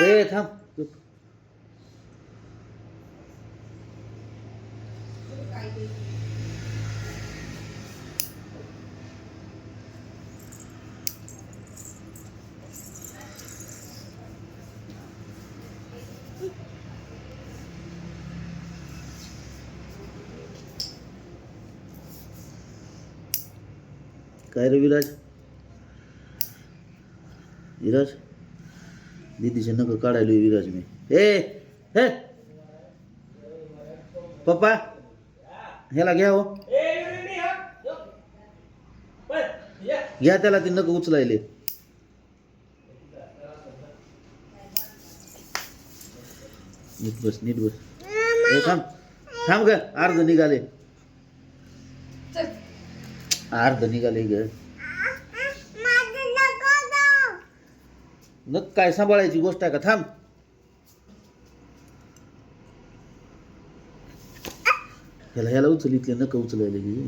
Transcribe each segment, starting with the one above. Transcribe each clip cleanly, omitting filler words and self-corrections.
ए थांब. काय रे विराज? विराज दीदीचे नख काढायला विराज मी. ए हे पप्पा ह्याला घ्या हो, घ्या त्याला ते नख उचलायले. नीट बस नीट बस. ए थांब थांब ग, अर्ध निघाले, अर्ध निघाले ग. नख काय सांभाळायची गोष्ट आहे का? थांब. ह्याला ह्याला उचल, इथले नख उचलायला गे.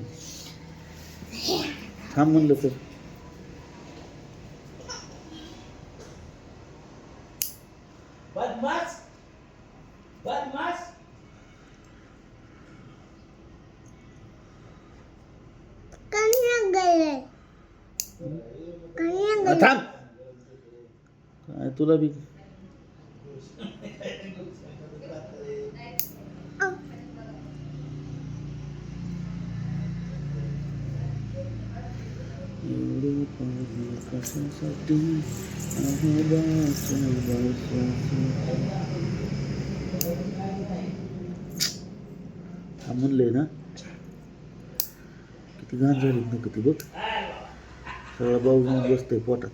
थांब म्हणलं तर. बदमाश बदमाश थांब. काय तुला बी कशासाठी म्हणलंय ना, किती घाण झाली ना किती बघ. सगळा बाऊ जाऊन बसतोय पोटात.